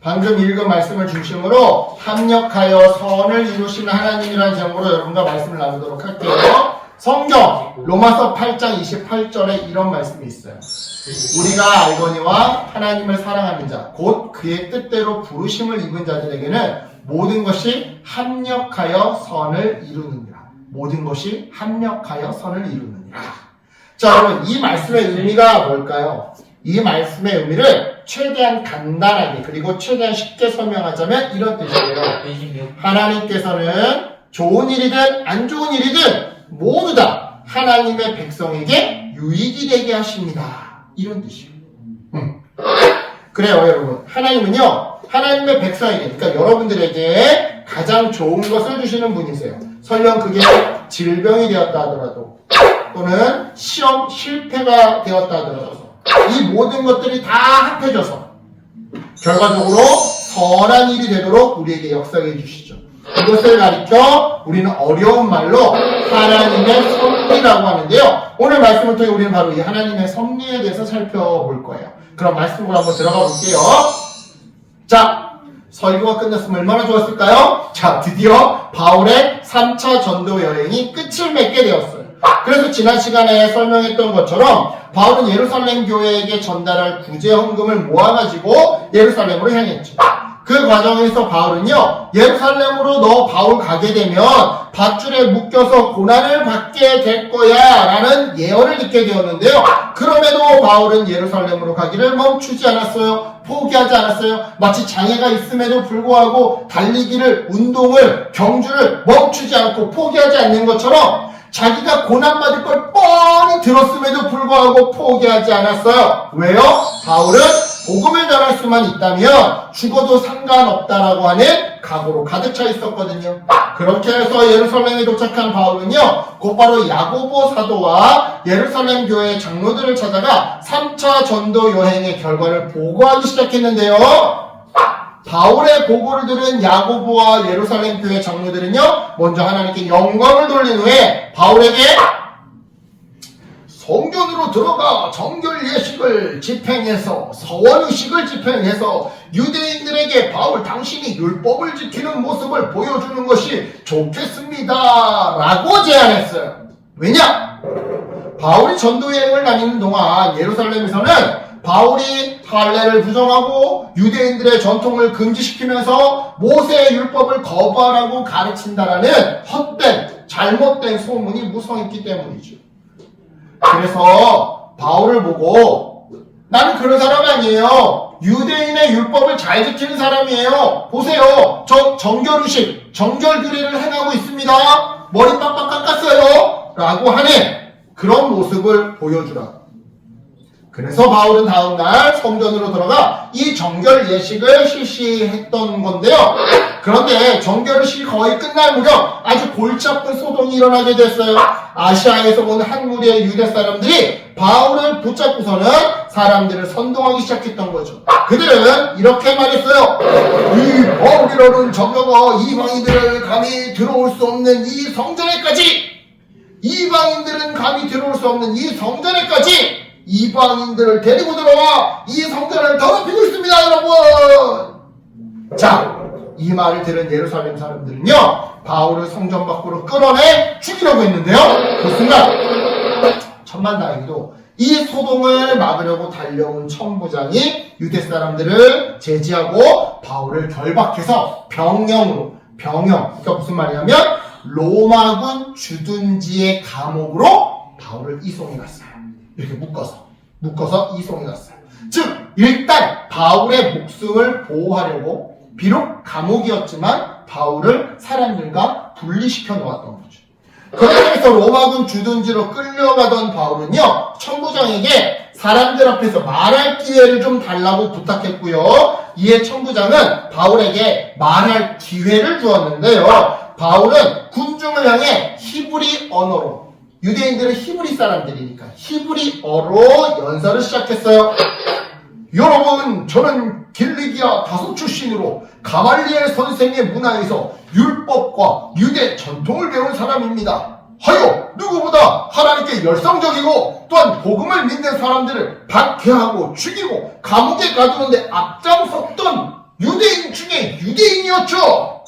방금 읽은 말씀을 중심으로 합력하여 선을 이루시는 하나님이라는 제목으로 여러분과 말씀을 나누도록 할게요. 성경 로마서 8장 28절에 이런 말씀이 있어요. 우리가 알거니와 하나님을 사랑하는 자 곧 그의 뜻대로 부르심을 입은 자들에게는 모든 것이 합력하여 선을 이루느니라. 모든 것이 합력하여 선을 이루느니라. 자, 여러분, 이 말씀의 의미가 뭘까요? 이 말씀의 의미를 최대한 간단하게 그리고 최대한 쉽게 설명하자면 이런 뜻이에요. 하나님께서는 좋은 일이든 안 좋은 일이든 모두 다 하나님의 백성에게 유익이 되게 하십니다. 이런 뜻이에요. 그래요, 여러분. 하나님은요, 하나님의 백성에게, 그러니까 여러분들에게 가장 좋은 것을 주시는 분이세요. 설령 그게 질병이 되었다 하더라도, 또는 시험 실패가 되었다 하더라도, 이 모든 것들이 다 합해져서 결과적으로 선한 일이 되도록 우리에게 역사해 주시죠. 이것을 가리켜 우리는 어려운 말로 하나님의 섭리라고 하는데요. 오늘 말씀을 통해 우리는 바로 이 하나님의 섭리에 대해서 살펴볼 거예요. 그럼 말씀으로 한번 들어가 볼게요. 자, 설교가 끝났으면 얼마나 좋았을까요? 자, 드디어 바울의 3차 전도 여행이 끝을 맺게 되었어요. 그래서 지난 시간에 설명했던 것처럼 바울은 예루살렘 교회에게 전달할 구제 헌금을 모아가지고 예루살렘으로 향했죠. 그 과정에서 바울은요, 예루살렘으로 너 바울 가게 되면 밧줄에 묶여서 고난을 받게 될 거야 라는 예언을 듣게 되었는데요. 그럼에도 바울은 예루살렘으로 가기를 멈추지 않았어요. 포기하지 않았어요. 마치 장애가 있음에도 불구하고 달리기를, 운동을, 경주를 멈추지 않고 포기하지 않는 것처럼 자기가 고난받을 걸 뻔히 들었음에도 불구하고 포기하지 않았어요. 왜요? 바울은 복음을 전할 수만 있다면 죽어도 상관없다라고 하는 각오로 가득 차 있었거든요. 그렇게 해서 예루살렘에 도착한 바울은요, 곧바로 야고보 사도와 예루살렘 교회의 장로들을 찾아가 3차 전도 여행의 결과를 보고하기 시작했는데요. 바울의 보고를 들은 야고보와 예루살렘 교회 장로들은요, 먼저 하나님께 영광을 돌린 후에 바울에게 성전으로 들어가 정결 예식을 집행해서 서원의식을 집행해서 유대인들에게 바울 당신이 율법을 지키는 모습을 보여주는 것이 좋겠습니다 라고 제안했어요. 왜냐? 바울이 전도여행을 다니는 동안 예루살렘에서는 바울이 할례를 부정하고 유대인들의 전통을 금지시키면서 모세의 율법을 거부하라고 가르친다라는 헛된 잘못된 소문이 무성했기 때문이죠. 그래서 바울을 보고 나는 그런 사람 아니에요. 유대인의 율법을 잘 지키는 사람이에요. 보세요. 저 정결의식, 정결규례를 행하고 있습니다. 머리 빡빡 깎았어요. 라고 하는 그런 모습을 보여주라. 그래서 바울은 다음날 성전으로 들어가 이 정결 예식을 실시했던 건데요. 그런데 정결의식이 거의 끝날 무렵 아주 골치 아픈 소동이 일어나게 됐어요. 아시아에서 온 한 무리의 유대 사람들이 바울을 붙잡고서는 사람들을 선동하기 시작했던 거죠. 그들은 이렇게 말했어요. 이 바울이라는 저녀가 이방인들을 감히 들어올 수 없는 이 성전에까지, 이방인들은 감히 들어올 수 없는 이 성전에까지 이방인들을 데리고 들어와 이 성전을 더럽히고 있습니다, 여러분. 자, 이 말을 들은 예루살렘 사람들은요, 바울을 성전 밖으로 끌어내 죽이려고 했는데요. 그 순간 천만다행히도 이 소동을 막으려고 달려온 천부장이 유대 사람들을 제지하고 바울을 결박해서 병영, 그러니까 무슨 말이냐면 로마군 주둔지의 감옥으로 바울을 이송해 갔어요. 이렇게 묶어서 이송해 갔어요. 즉, 일단 바울의 목숨을 보호하려고 비록 감옥이었지만 바울을 사람들과 분리시켜 놓았던 거죠. 그렇게 해서 로마군 주둔지로 끌려가던 바울은요, 천부장에게 사람들 앞에서 말할 기회를 좀 달라고 부탁했고요. 이에 천부장은 바울에게 말할 기회를 주었는데요. 바울은 군중을 향해 히브리 언어로, 유대인들은 히브리 사람들이니까 히브리어로 연설을 시작했어요. 여러분, 저는 길리기아 다소 출신으로 가말리엘 선생의 문화에서 율법과 유대 전통을 배운 사람입니다. 하여 누구보다 하나님께 열성적이고 또한 복음을 믿는 사람들을 박해하고 죽이고 감옥에 가두는데 앞장섰던 유대인 중에 유대인이었죠.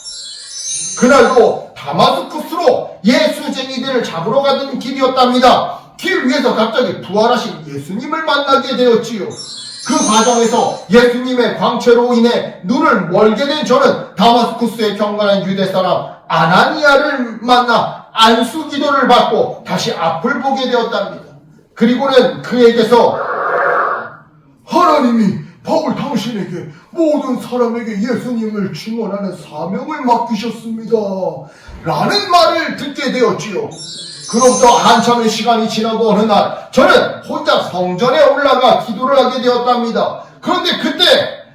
그날도 다마스쿠스로 예수쟁이들을 잡으러 가던 길이었답니다. 길 위에서 갑자기 부활하신 예수님을 만나게 되었지요. 그 과정에서 예수님의 광채로 인해 눈을 멀게 된 저는 다마스쿠스에 경건한 유대 사람 아나니아를 만나 안수 기도를 받고 다시 앞을 보게 되었답니다. 그리고는 그에게서 하나님이 바울 당신에게 모든 사람에게 예수님을 증언하는 사명을 맡기셨습니다 라는 말을 듣게 되었지요. 그로부터 한참의 시간이 지나고 어느 날 저는 혼자 성전에 올라가 기도를 하게 되었답니다. 그런데 그때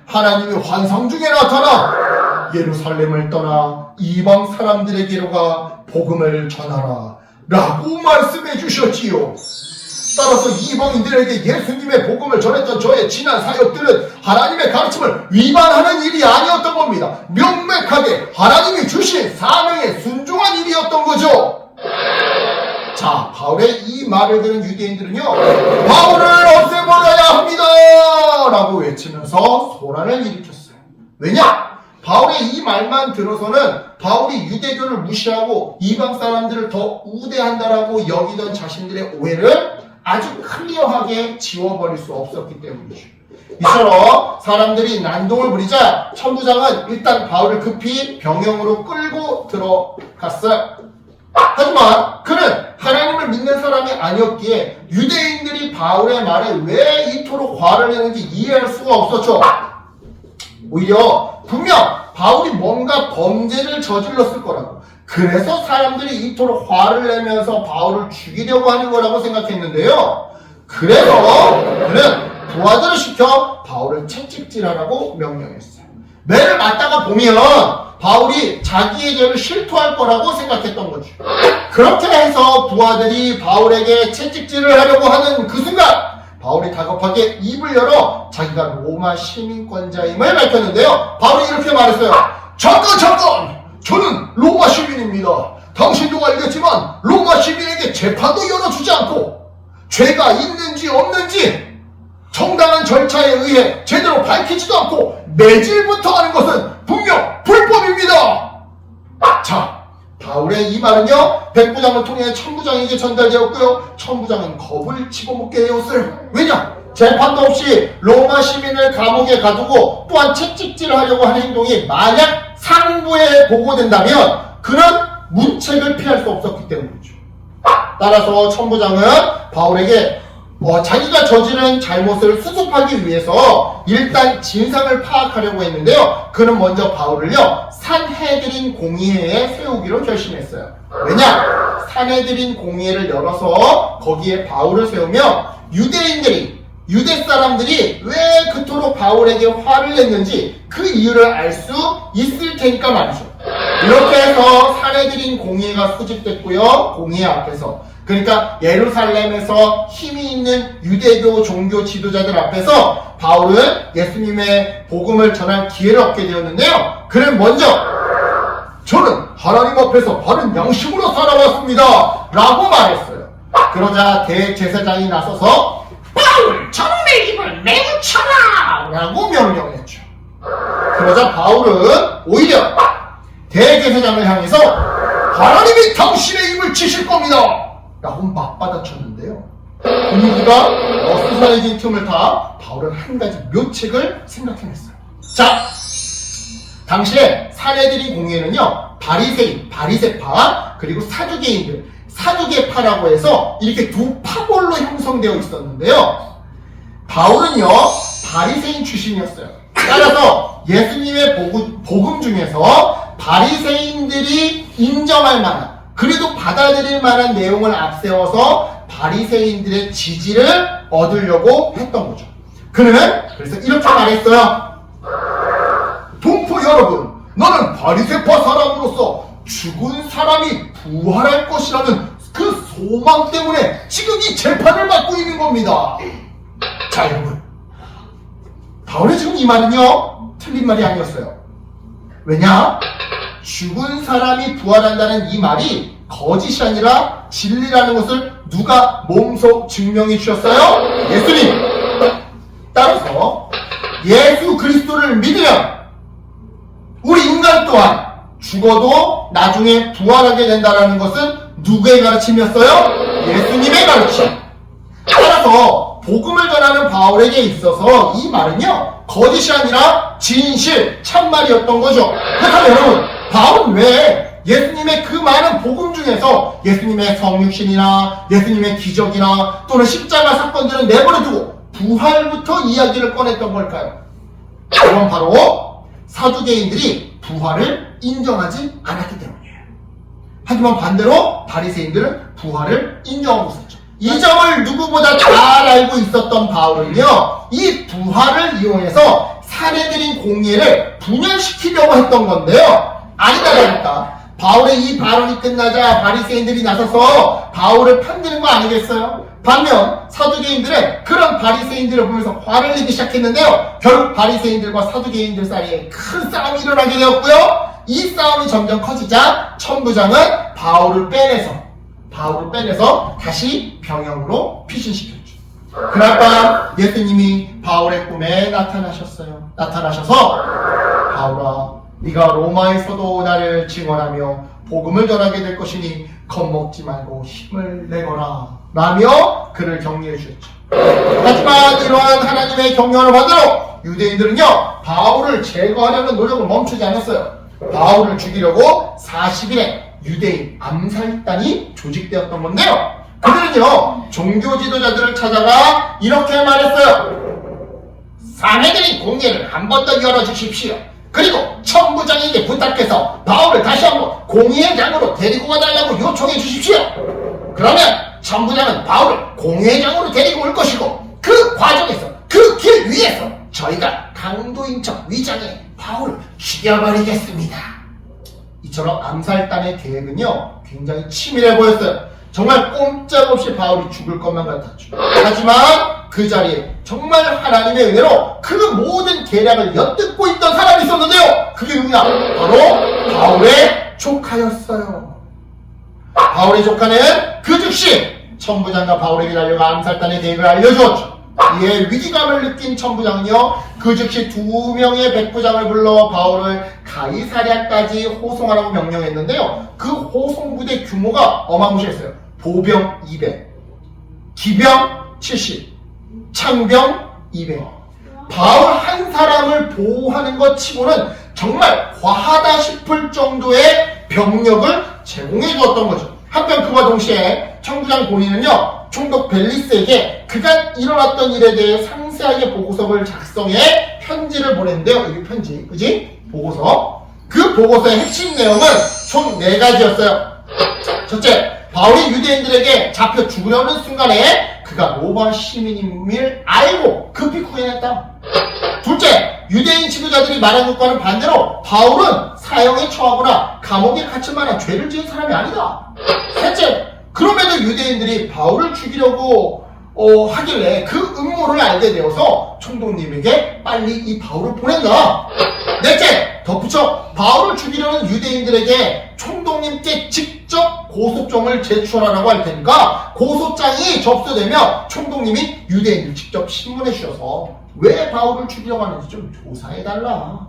하나님이 환상 중에 나타나 예루살렘을 떠나 이방 사람들에게로 가 복음을 전하라 라고 말씀해 주셨지요. 따라서 이방인들에게 예수님의 복음을 전했던 저의 지난 사역들은 하나님의 가르침을 위반하는 일이 아니었던 겁니다. 명백하게 하나님이 주신 사명에 순종한 일이었던 거죠. 자, 바울의 이 말을 들은 유대인들은요, 바울을 없애버려야 합니다 라고 외치면서 소란을 일으켰어요. 왜냐? 바울의 이 말만 들어서는 바울이 유대교를 무시하고 이방 사람들을 더 우대한다라고 여기던 자신들의 오해를 아주 클리어하게 지워버릴 수 없었기 때문이죠. 이처럼 사람들이 난동을 부리자 천부장은 일단 바울을 급히 병영으로 끌고 들어갔어요. 하지만 그는 하나님을 믿는 사람이 아니었기에 유대인들이 바울의 말에 왜 이토록 화를 내는지 이해할 수가 없었죠. 오히려 분명 바울이 뭔가 범죄를 저질렀을 거라고, 그래서 사람들이 이토록 화를 내면서 바울을 죽이려고 하는 거라고 생각했는데요. 그래서 그는 부하들을 시켜 바울을 채찍질하라고 명령했어요. 매를 맞다가 보면 바울이 자기의 죄를 실토할 거라고 생각했던 거죠. 그렇게 해서 부하들이 바울에게 채찍질을 하려고 하는 그 순간 바울이 다급하게 입을 열어 자기가 로마 시민권자임을 밝혔는데요. 바울이 이렇게 말했어요. 잠깐! 저는 로마 시민입니다. 당신도 알겠지만 로마 시민에게 재판도 열어주지 않고 죄가 있는지 없는지 정당한 절차에 의해 제대로 밝히지도 않고 매질부터 하는 것은 분명 불법입니다. 자, 바울의 이 말은요, 백부장을 통해 천부장에게 전달되었고요. 천부장은 겁을 집어먹게 되었어요. 왜냐? 재판도 없이 로마 시민을 감옥에 가두고 또한 채찍질을 하려고 하는 행동이 만약 상부에 보고된다면 그는 문책을 피할 수 없었기 때문이죠. 따라서 천부장은 바울에게 자기가 저지른 잘못을 수습하기 위해서 일단 진상을 파악하려고 했는데요. 그는 먼저 바울을요, 산헤드린 공의회에 세우기로 결심했어요. 왜냐? 산헤드린 공의회를 열어서 거기에 바울을 세우면 유대 사람들이 왜 그토록 바울에게 화를 냈는지 그 이유를 알 수 있을 테니까 말이죠. 이렇게 해서 산헤드린 공의회가 소집됐고요. 공의회 앞에서, 그러니까 예루살렘에서 힘이 있는 유대교 종교 지도자들 앞에서 바울은 예수님의 복음을 전할 기회를 얻게 되었는데요. 그는 먼저 저는 하나님 앞에서 바른 양심으로 살아왔습니다 라고 말했어요. 그러자 대제사장이 나서서 바울 정내 입을 내붙여라 라고 명령했죠. 그러자 바울은 오히려 대제사장을 향해서 하나님이 당신의 입을 치실 겁니다 라고 맞받아쳤는데요. 분위기가 어수선해진 틈을 타 바울은 한 가지 묘책을 생각해냈어요. 자, 당시에 산헤드린 공의회는요, 바리새인, 바리새파, 그리고 사두개파라고 해서 이렇게 두 파벌로 형성되어 있었는데요. 바울은요, 바리새인 출신이었어요. 따라서 예수님의 복음 중에서 바리새인들이 인정할 만한, 그래도 받아들일 만한 내용을 앞세워서 바리새인들의 지지를 얻으려고 했던 거죠. 그는 그래서 이렇게 말했어요. 동포 여러분, 나는 바리새파 사람으로서 죽은 사람이 부활할 것이라는 그 소망 때문에 지금 이 재판을 받고 있는 겁니다. 자, 여러분, 바울의 지금 이 말은요, 틀린 말이 아니었어요. 왜냐? 죽은 사람이 부활한다는 이 말이 거짓이 아니라 진리라는 것을 누가 몸소 증명해 주셨어요? 예수님. 따라서 예수 그리스도를 믿으면 또한 죽어도 나중에 부활하게 된다는 것은 누구의 가르침이었어요? 예수님의 가르침. 따라서 복음을 전하는 바울에게 있어서 이 말은요, 거짓이 아니라 진실, 참말이었던 거죠. 그렇다면 여러분, 바울은 왜 예수님의 그 많은 복음 중에서 예수님의 성육신이나 예수님의 기적이나 또는 십자가 사건들을 내버려두고 부활부터 이야기를 꺼냈던 걸까요? 그건 바로 사두개인들이 부활을 인정하지 않았기 때문이에요. 하지만 반대로 바리새인들은 부활을 인정하고 있었죠. 이 점을 누구보다 잘 알고 있었던 바울은요, 이 부활을 이용해서 사례들인 공예를 분열시키려고 했던 건데요. 아니다 보니까 바울의 이 발언이 끝나자 바리새인들이 나서서 바울을 편드는 거 아니겠어요? 반면 사두개인들은 그런 바리새인들을 보면서 화를 내기 시작했는데요. 결국 바리새인들과 사두개인들 사이에 큰 싸움이 일어나게 되었고요. 이 싸움이 점점 커지자 천부장은 바울을 빼내서 다시 병영으로 피신시켰죠. 그날 밤 예수님이 바울의 꿈에 나타나셔서 바울아, 네가 로마에서도 나를 증언하며 복음을 전하게 될 것이니 겁먹지 말고 힘을 내거라 라며 그를 격려해 주셨죠. 하지만 이러한 하나님의 격려를 받으러 유대인들은요, 바울을 제거하려는 노력을 멈추지 않았어요. 바울을 죽이려고 40일의 유대인 암살단이 조직되었던 건데요. 그들은요, 종교 지도자들을 찾아가 이렇게 말했어요. 사내들인 공예를 한 번 더 열어주십시오. 그리고 천부장에게 부탁해서 바울을 다시 한번 공회장으로 데리고 가달라고 요청해 주십시오. 그러면 천부장은 바울을 공회장으로 데리고 올 것이고, 그 과정에서 그 길 위에서 저희가 강도인 척 위장해 바울을 죽여버리겠습니다. 이처럼 암살단의 계획은요, 굉장히 치밀해 보였어요. 정말 꼼짝없이 바울이 죽을 것만 같았죠. 하지만 그 자리에 정말 하나님의 은혜로 그 모든 계략을 엿듣고 있던 사람이 있었는데요. 그게 누구냐? 바로 바울의 조카였어요. 바울의 조카는 그 즉시 천부장과 바울에게 달려가 암살단의 계획을 알려주었죠. 이에 위기감을 느낀 천부장은요, 그 즉시 2명의 백부장을 불러 바울을 가이사랴까지 호송하라고 명령했는데요. 그 호송부대 규모가 어마무시했어요. 보병 200, 기병 70, 창병 200. 바울 한 사람을 보호하는 것 치고는 정말 과하다 싶을 정도의 병력을 제공해 주었던 거죠. 한편 그와 동시에 천부장 본인은요, 총독 벨리스에게 그간 일어났던 일에 대해 상세하게 보고서를 작성해 편지를 보냈는데요. 이 편지, 그지? 보고서. 그 보고서의 핵심 내용은 총 4가지였어요. 첫째, 바울이 유대인들에게 잡혀 죽으려는 순간에 그가 로마 시민임을 알고 급히 구해냈다. 둘째, 유대인 지도자들이 말한 것과는 반대로 바울은 사형에 처하거나 감옥에 갇힐 만한 죄를 지은 사람이 아니다. 셋째, 그럼에도 유대인들이 바울을 죽이려고 하길래 그 음모를 알게 되어서 총독님에게 빨리 이 바울을 보낸다. 넷째, 덧붙여 바울을 죽이려는 유대인들에게 총독님께 직접 고소장을 제출하라고 할 테니까 고소장이 접수되면 총독님이 유대인들 직접 신문해 주셔서 왜 바울을 죽이려고 하는지 좀 조사해달라.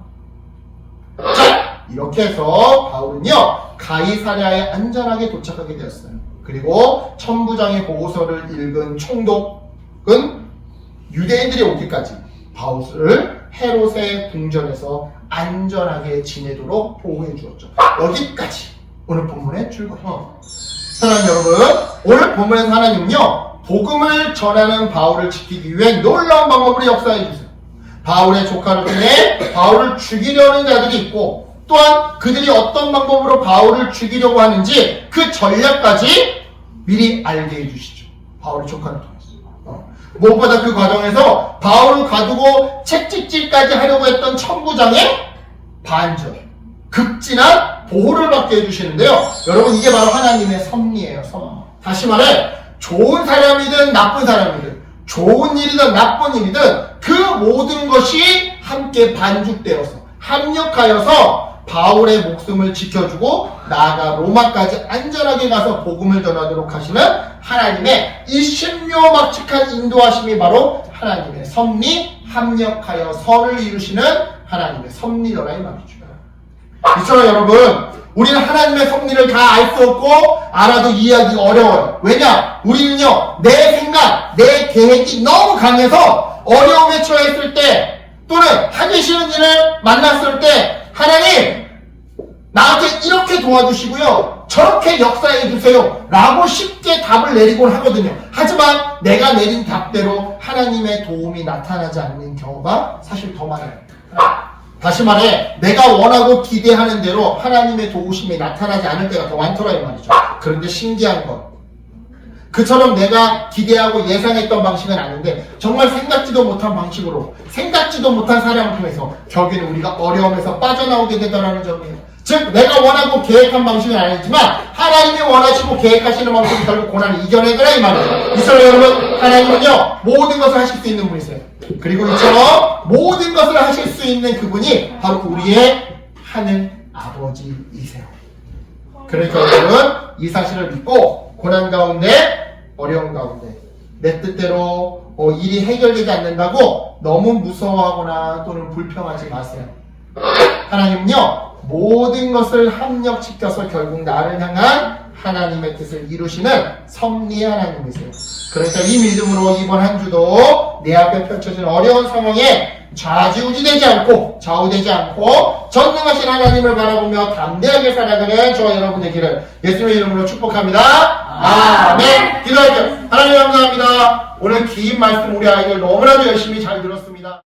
자, 이렇게 해서 바울은요, 가이사랴에 안전하게 도착하게 되었어요. 그리고 천부장의 보고서를 읽은 총독은 유대인들이 오기까지 바울을 헤롯의 궁전에서 안전하게 지내도록 보호해 주었죠. 여기까지 오늘 본문의 줄거리입니다. 사랑하는 여러분, 오늘 본문에서 하나님은요, 복음을 전하는 바울을 지키기 위해 놀라운 방법으로 역사해 주세요. 바울의 조카를 통해 바울을 죽이려는 자들이 있고, 또한 그들이 어떤 방법으로 바울을 죽이려고 하는지 그 전략까지 미리 알게 해주시죠. 바울의 조카를 통해서. 무엇보다 그 과정에서 바울을 가두고 채찍질까지 하려고 했던 천부장의 반절, 극진한 보호를 받게 해주시는데요. 여러분, 이게 바로 하나님의 섭리예요. 섭리. 다시 말해, 좋은 사람이든 나쁜 사람이든, 좋은 일이든 나쁜 일이든 그 모든 것이 함께 반죽되어서 합력하여서 바울의 목숨을 지켜주고 나아가 로마까지 안전하게 가서 복음을 전하도록 하시는 하나님의 이 신묘막측한 인도하심이 바로 하나님의 섭리, 합력하여 선을 이루시는 하나님의 섭리더라 이 말이죠. 있어요, 여러분. 우리는 하나님의 섭리를 다 알 수 없고 알아도 이해하기 어려워요. 왜냐? 우리는요, 내 생각, 내 계획이 너무 강해서 어려움에 처했을 때 또는 하기 싫은 일을 만났을 때 하나님 나한테 이렇게 도와주시고요, 저렇게 역사해 주세요 라고 쉽게 답을 내리곤 하거든요. 하지만 내가 내린 답대로 하나님의 도움이 나타나지 않는 경우가 사실 더 많아요. 다시 말해, 내가 원하고 기대하는 대로 하나님의 도우심이 나타나지 않을 때가 더 많더라 이 말이죠. 그런데 신기한 건 그처럼 내가 기대하고 예상했던 방식은 아닌데 정말 생각지도 못한 방식으로 생각지도 못한 사람을 통해서 결국에는 우리가 어려움에서 빠져나오게 되더라는 점이에요. 즉 내가 원하고 계획한 방식은 아니지만 하나님이 원하시고 계획하시는 방식은 결국 고난을 이겨내더라 이 말이죠. 이스라엘 여러분, 하나님은요 모든 것을 하실 수 있는 분이세요. 그리고 이처럼 모든 것을 하실 수 있는 그분이 바로 우리의 하늘 아버지이세요. 그러니까 여러분, 이 사실을 믿고 고난 가운데, 어려움 가운데 내 뜻대로 일이 해결되지 않는다고 너무 무서워하거나 또는 불평하지 마세요. 하나님은요 모든 것을 합력시켜서 결국 나를 향한 하나님의 뜻을 이루시는 섭리의 하나님이세요. 그러니까 이 믿음으로 이번 한 주도 내 앞에 펼쳐진 어려운 상황에 좌지우지되지 않고 좌우되지 않고 전능하신 하나님을 바라보며 담대하게 살아가는 저와 여러분 되기를 예수님의 이름으로 축복합니다. 아멘. 기도할게요. 하나님 감사합니다. 오늘 긴 말씀 우리 아이들 너무나도 열심히 잘 들었습니다.